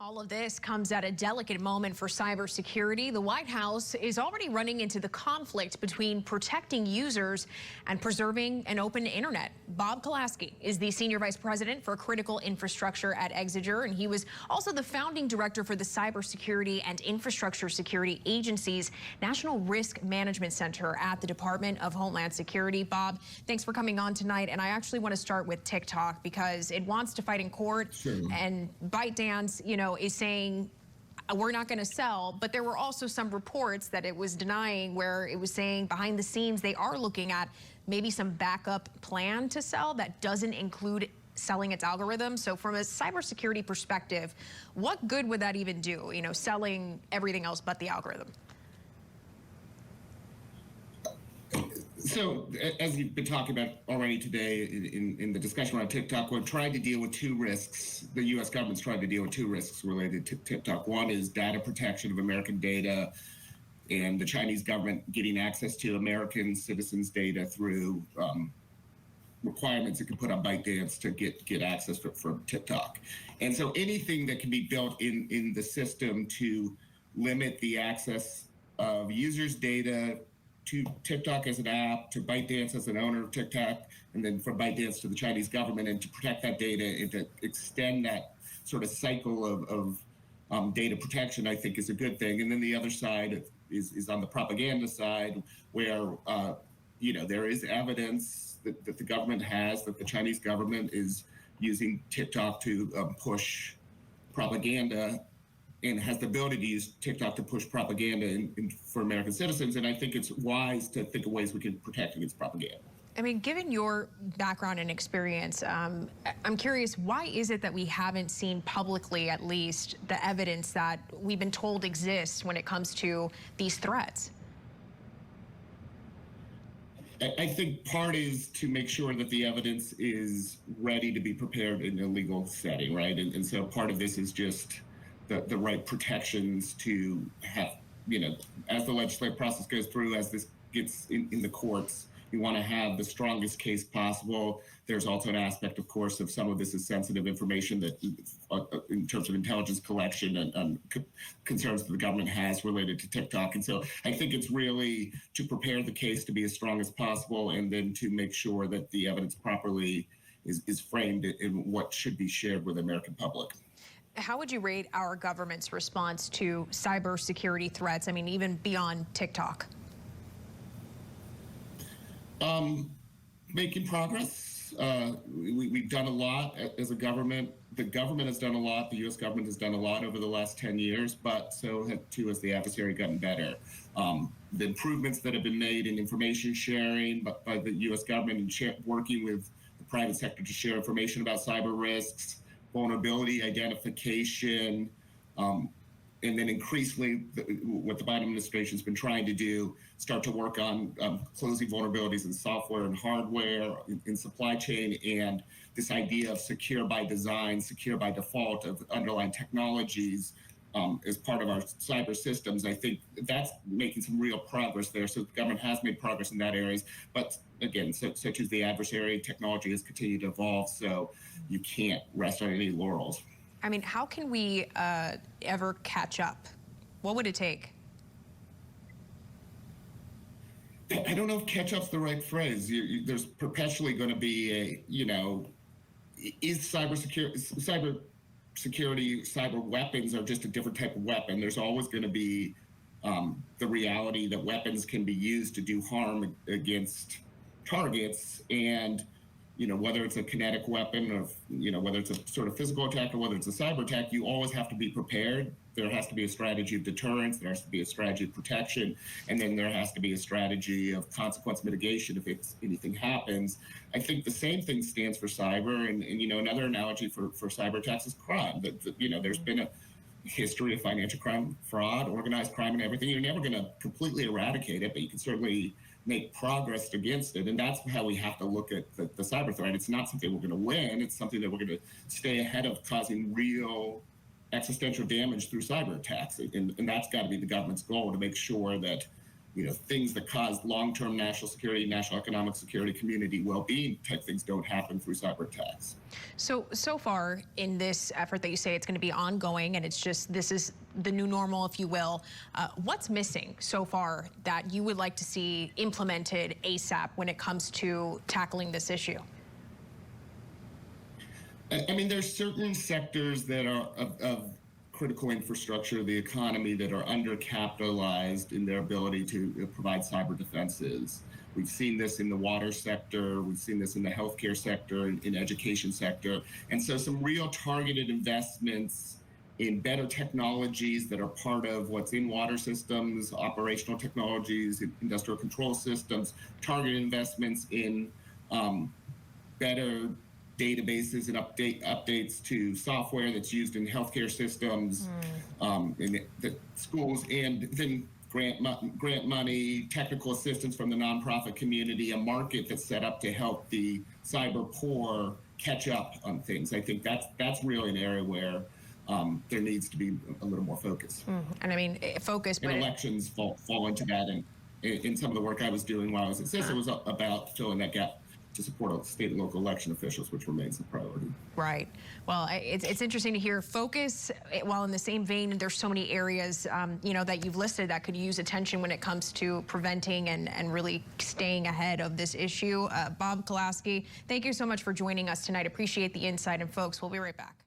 All of this comes at a delicate moment for cybersecurity. The White House is already running into the conflict between protecting users and preserving an open internet. Bob Kolasky is the Senior Vice President for Critical Infrastructure at Exiger, and he was also the founding director for the Cybersecurity and Infrastructure Security Agency's National Risk Management Center at the Department of Homeland Security. Bob, thanks for coming on tonight. And I actually want to start with TikTok because it wants to fight in court. Sure. And ByteDance, is saying we're not going to sell, but there were also some reports that it was denying where it was saying behind the scenes they are looking at maybe some backup plan to sell that doesn't include selling its algorithm. So from a cybersecurity perspective, what good would that even do, selling everything else but the algorithm? So, as you've been talking about already today in the discussion around TikTok, we're trying to deal with two risks. The U.S. government's trying to deal with two risks related to TikTok. One is data protection of American data and the Chinese government getting access to American citizens' data through requirements it can put on ByteDance to get access from TikTok. And so anything that can be built in the system to limit the access of users' data to TikTok as an app, to ByteDance as an owner of TikTok, and then from ByteDance to the Chinese government, and to protect that data and to extend that sort of cycle of data protection, I think is a good thing. And then the other side is on the propaganda side, where there is evidence that the government has that the Chinese government is using TikTok to push propaganda, and has the ability to use TikTok to push propaganda for American citizens. And I think it's wise to think of ways we can protect against propaganda. I mean, given your background and experience, I'm curious, why is it that we haven't seen publicly, at least, the evidence that we've been told exists when it comes to these threats? I think part is to make sure that the evidence is ready to be prepared in a legal setting, right? And so part of this is just the right protections to have, as the legislative process goes through, as this gets in the courts, you want to have the strongest case possible. There's also an aspect, of course, of some of this is sensitive information that in terms of intelligence collection and concerns that the government has related to TikTok. And so I think it's really to prepare the case to be as strong as possible, and then to make sure that the evidence properly is framed in what should be shared with the American public. How would you rate our government's response to cybersecurity threats? I mean, even beyond TikTok. Making progress. We've done a lot as a government. The government has done a lot. The U.S. government has done a lot over the last 10 years, but so too has the adversary gotten better. The improvements that have been made in information sharing by the U.S. government and working with the private sector to share information about cyber risks, vulnerability identification, and then increasingly what the Biden administration has been trying to do, start to work on closing vulnerabilities in software and hardware, in supply chain, and this idea of secure by design, secure by default of underlying technologies as part of our cyber systems. I think that's making some real progress there. So the government has made progress in that areas, but again, such as the adversary, technology has continued to evolve, so you can't rest on any laurels. I mean, how can we ever catch up? What would it take? I don't know if catch up's the right phrase. There's perpetually going to be is cybersecurity, cyber weapons are just a different type of weapon. There's always going to be the reality that weapons can be used to do harm against targets, and whether it's a kinetic weapon or whether it's a sort of physical attack or whether it's a cyber attack, you always have to be prepared. There has to be a strategy of deterrence, there has to be a strategy of protection, and then there has to be a strategy of consequence mitigation if anything happens. I think the same thing stands for cyber, and another analogy for cyber attacks is crime. There's been a history of financial crime, fraud, organized crime, and everything. You're never going to completely eradicate it, but you can certainly make progress against it. And that's how we have to look at the cyber threat. It's not something we're going to win. It's something that we're going to stay ahead of causing real existential damage through cyber attacks. And that's got to be the government's goal, to make sure that things that cause long-term national security, national economic security, community well-being type things don't happen through cyber attacks. So far in this effort that you say it's going to be ongoing, and this is the new normal, if you will, what's missing so far that you would like to see implemented ASAP when it comes to tackling this issue? I mean, there's certain sectors that are of critical infrastructure of the economy that are undercapitalized in their ability to provide cyber defenses. We've seen this in the water sector, we've seen this in the healthcare sector, in education sector, and so some real targeted investments in better technologies that are part of what's in water systems, operational technologies, industrial control systems, targeted investments in better databases and updates to software that's used in healthcare systems, in the schools, and then grant money, technical assistance from the nonprofit community, a market that's set up to help the cyber poor catch up on things. I think that's really an area where there needs to be a little more focus. And I mean, focus, but elections fall into that. And in some of the work I was doing while I was at CIS, it was about filling that gap to support state and local election officials, which remains a priority. Right. Well, it's interesting to hear focus, while in the same vein, there's so many areas, that you've listed that could use attention when it comes to preventing and really staying ahead of this issue. Bob Kolasky, thank you so much for joining us tonight. Appreciate the insight. And folks, we'll be right back.